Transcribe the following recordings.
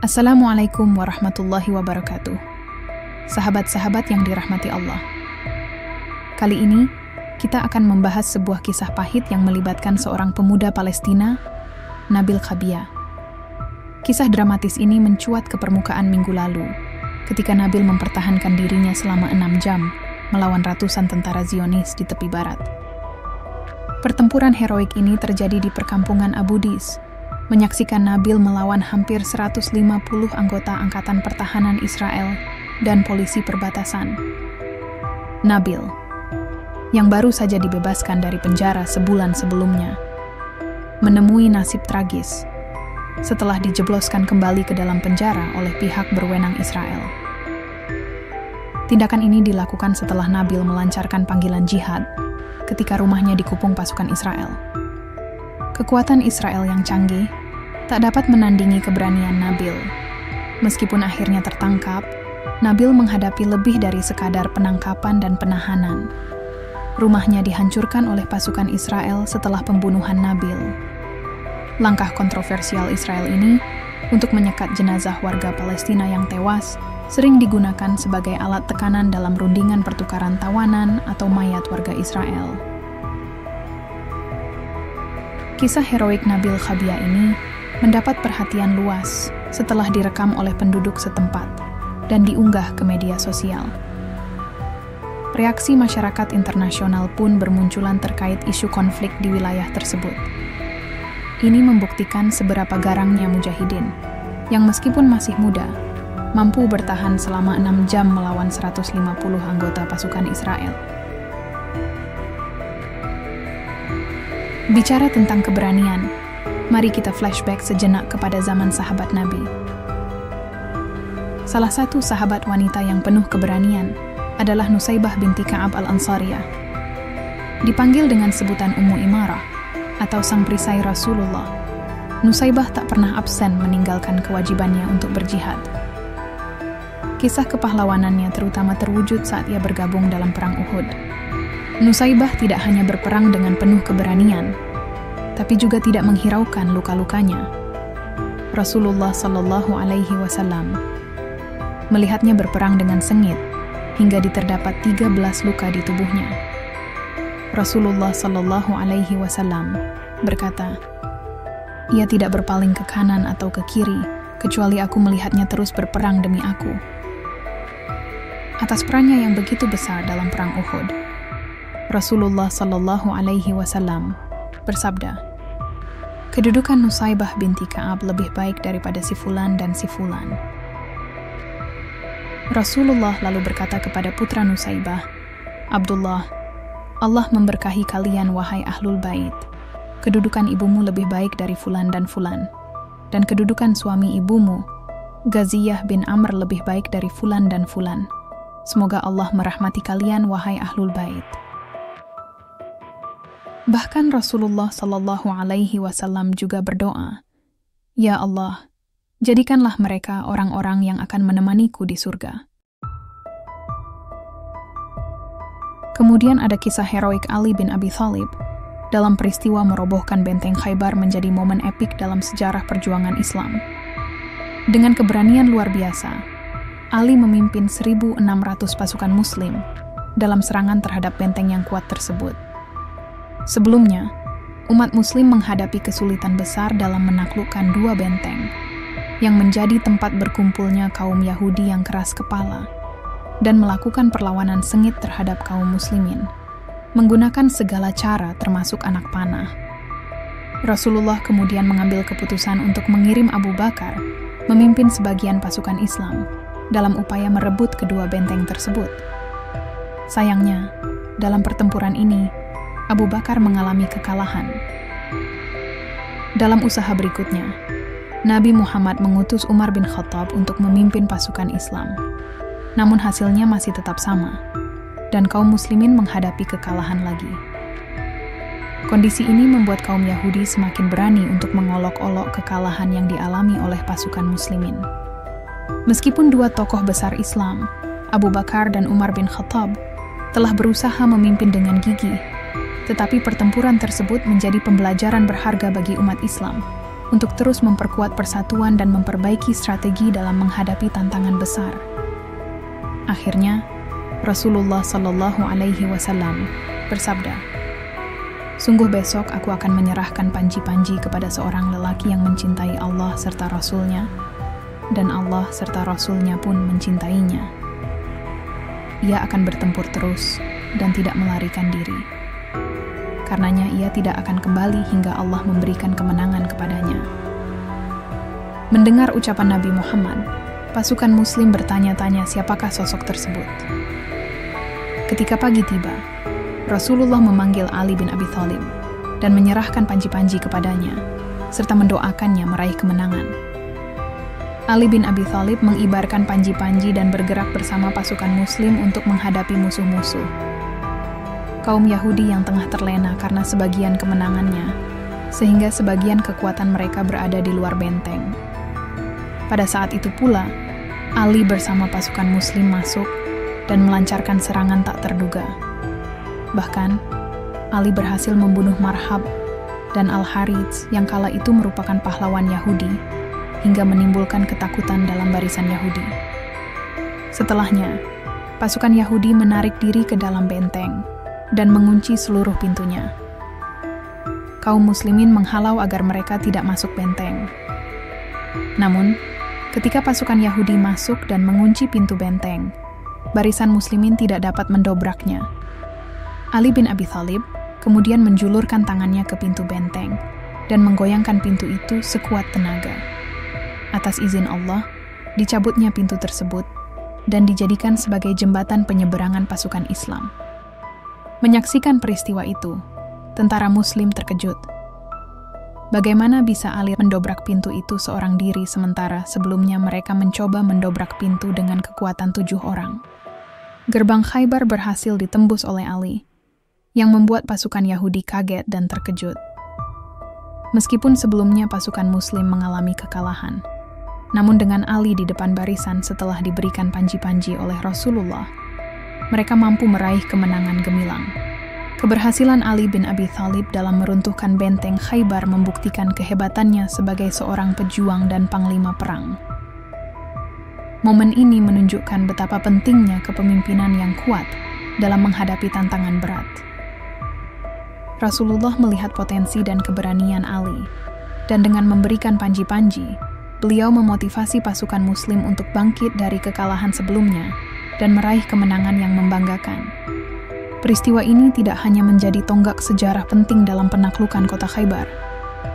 Assalamualaikum warahmatullahi wabarakatuh. Sahabat-sahabat yang dirahmati Allah. Kali ini, kita akan membahas sebuah kisah pahit yang melibatkan seorang pemuda Palestina, Nabil Khabia. Kisah dramatis ini mencuat ke permukaan minggu lalu, ketika Nabil mempertahankan dirinya selama 6 jam melawan ratusan tentara Zionis di tepi barat. Pertempuran heroik ini terjadi di perkampungan Abu Dis, menyaksikan Nabil melawan hampir 150 anggota Angkatan Pertahanan Israel dan polisi perbatasan. Nabil, yang baru saja dibebaskan dari penjara sebulan sebelumnya, menemui nasib tragis setelah dijebloskan kembali ke dalam penjara oleh pihak berwenang Israel. Tindakan ini dilakukan setelah Nabil melancarkan panggilan jihad ketika rumahnya dikepung pasukan Israel. Kekuatan Israel yang canggih tak dapat menandingi keberanian Nabil. Meskipun akhirnya tertangkap, Nabil menghadapi lebih dari sekadar penangkapan dan penahanan. Rumahnya dihancurkan oleh pasukan Israel setelah pembunuhan Nabil. Langkah kontroversial Israel ini untuk menyekat jenazah warga Palestina yang tewas sering digunakan sebagai alat tekanan dalam rundingan pertukaran tawanan atau mayat warga Israel. Kisah heroik Nabil Khabia ini mendapat perhatian luas setelah direkam oleh penduduk setempat dan diunggah ke media sosial. Reaksi masyarakat internasional pun bermunculan terkait isu konflik di wilayah tersebut. Ini membuktikan seberapa garangnya mujahidin, yang meskipun masih muda, mampu bertahan selama 6 jam melawan 150 anggota pasukan Israel. Bicara tentang keberanian, mari kita flashback sejenak kepada zaman sahabat Nabi. Salah satu sahabat wanita yang penuh keberanian adalah Nusaybah binti Ka'ab al-Ansariyah. Dipanggil dengan sebutan Ummu Imarah atau sang perisai Rasulullah, Nusaybah tak pernah absen meninggalkan kewajibannya untuk berjihad. Kisah kepahlawanannya terutama terwujud saat ia bergabung dalam perang Uhud. Nusaybah tidak hanya berperang dengan penuh keberanian, tapi juga tidak menghiraukan luka-lukanya. Rasulullah Shallallahu Alaihi Wasallam melihatnya berperang dengan sengit hingga terdapat 13 luka di tubuhnya. Rasulullah Shallallahu Alaihi Wasallam berkata, "Ia tidak berpaling ke kanan atau ke kiri, kecuali aku melihatnya terus berperang demi aku." Atas perannya yang begitu besar dalam perang Uhud, Rasulullah Shallallahu Alaihi Wasallam bersabda, "Kedudukan Nusaybah binti Ka'ab lebih baik daripada si fulan dan si fulan." Rasulullah lalu berkata kepada putra Nusaybah, "Abdullah, Allah memberkahi kalian wahai ahlul bait. Kedudukan ibumu lebih baik dari fulan dan fulan, dan kedudukan suami ibumu, Ghaziyah bin Amr, lebih baik dari fulan dan fulan. Semoga Allah merahmati kalian wahai ahlul bait." Bahkan Rasulullah Shallallahu Alaihi Wasallam juga berdoa, "Ya Allah, jadikanlah mereka orang-orang yang akan menemaniku di surga." Kemudian ada kisah heroik Ali bin Abi Thalib dalam peristiwa merobohkan benteng Khaybar menjadi momen epik dalam sejarah perjuangan Islam. Dengan keberanian luar biasa, Ali memimpin 1.600 pasukan Muslim dalam serangan terhadap benteng yang kuat tersebut. Sebelumnya, umat Muslim menghadapi kesulitan besar dalam menaklukkan 2 benteng yang menjadi tempat berkumpulnya kaum Yahudi yang keras kepala dan melakukan perlawanan sengit terhadap kaum Muslimin, menggunakan segala cara termasuk anak panah. Rasulullah kemudian mengambil keputusan untuk mengirim Abu Bakar memimpin sebagian pasukan Islam dalam upaya merebut kedua benteng tersebut. Sayangnya, dalam pertempuran ini, Abu Bakar mengalami kekalahan. Dalam usaha berikutnya, Nabi Muhammad mengutus Umar bin Khattab untuk memimpin pasukan Islam. Namun hasilnya masih tetap sama, dan kaum muslimin menghadapi kekalahan lagi. Kondisi ini membuat kaum Yahudi semakin berani untuk mengolok-olok kekalahan yang dialami oleh pasukan muslimin. Meskipun 2 tokoh besar Islam, Abu Bakar dan Umar bin Khattab, telah berusaha memimpin dengan gigih, tetapi pertempuran tersebut menjadi pembelajaran berharga bagi umat Islam untuk terus memperkuat persatuan dan memperbaiki strategi dalam menghadapi tantangan besar. Akhirnya, Rasulullah Shallallahu Alaihi Wasallam bersabda, "Sungguh besok aku akan menyerahkan panji-panji kepada seorang lelaki yang mencintai Allah serta Rasul-Nya, dan Allah serta Rasul-Nya pun mencintainya. Ia akan bertempur terus dan tidak melarikan diri. Karenanya ia tidak akan kembali hingga Allah memberikan kemenangan kepadanya." Mendengar ucapan Nabi Muhammad, pasukan Muslim bertanya-tanya siapakah sosok tersebut. Ketika pagi tiba, Rasulullah memanggil Ali bin Abi Thalib dan menyerahkan panji-panji kepadanya, serta mendoakannya meraih kemenangan. Ali bin Abi Thalib mengibarkan panji-panji dan bergerak bersama pasukan Muslim untuk menghadapi musuh-musuh. Kaum Yahudi yang tengah terlena karena sebagian kemenangannya, sehingga sebagian kekuatan mereka berada di luar benteng. Pada saat itu pula, Ali bersama pasukan Muslim masuk dan melancarkan serangan tak terduga. Bahkan, Ali berhasil membunuh Marhab dan Al-Harits yang kala itu merupakan pahlawan Yahudi, hingga menimbulkan ketakutan dalam barisan Yahudi. Setelahnya, pasukan Yahudi menarik diri ke dalam benteng dan mengunci seluruh pintunya. Kaum muslimin menghalau agar mereka tidak masuk benteng. Namun, ketika pasukan Yahudi masuk dan mengunci pintu benteng, barisan muslimin tidak dapat mendobraknya. Ali bin Abi Thalib kemudian menjulurkan tangannya ke pintu benteng dan menggoyangkan pintu itu sekuat tenaga. Atas izin Allah, dicabutnya pintu tersebut dan dijadikan sebagai jembatan penyeberangan pasukan Islam. Menyaksikan peristiwa itu, tentara Muslim terkejut. Bagaimana bisa Ali mendobrak pintu itu seorang diri sementara sebelumnya mereka mencoba mendobrak pintu dengan kekuatan 7 orang. Gerbang Khaybar berhasil ditembus oleh Ali, yang membuat pasukan Yahudi kaget dan terkejut. Meskipun sebelumnya pasukan Muslim mengalami kekalahan, namun dengan Ali di depan barisan setelah diberikan panji-panji oleh Rasulullah, mereka mampu meraih kemenangan gemilang. Keberhasilan Ali bin Abi Thalib dalam meruntuhkan benteng Khaybar membuktikan kehebatannya sebagai seorang pejuang dan panglima perang. Momen ini menunjukkan betapa pentingnya kepemimpinan yang kuat dalam menghadapi tantangan berat. Rasulullah melihat potensi dan keberanian Ali, dan dengan memberikan panji-panji, beliau memotivasi pasukan Muslim untuk bangkit dari kekalahan sebelumnya dan meraih kemenangan yang membanggakan. Peristiwa ini tidak hanya menjadi tonggak sejarah penting dalam penaklukan kota Khaybar,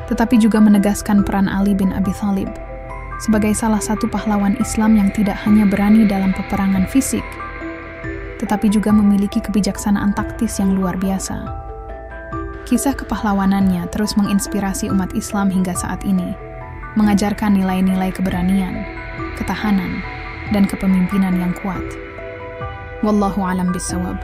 tetapi juga menegaskan peran Ali bin Abi Thalib sebagai salah satu pahlawan Islam yang tidak hanya berani dalam peperangan fisik, tetapi juga memiliki kebijaksanaan taktis yang luar biasa. Kisah kepahlawanannya terus menginspirasi umat Islam hingga saat ini, mengajarkan nilai-nilai keberanian, ketahanan, dan kepemimpinan yang kuat. Wallahu a'lam bishawab.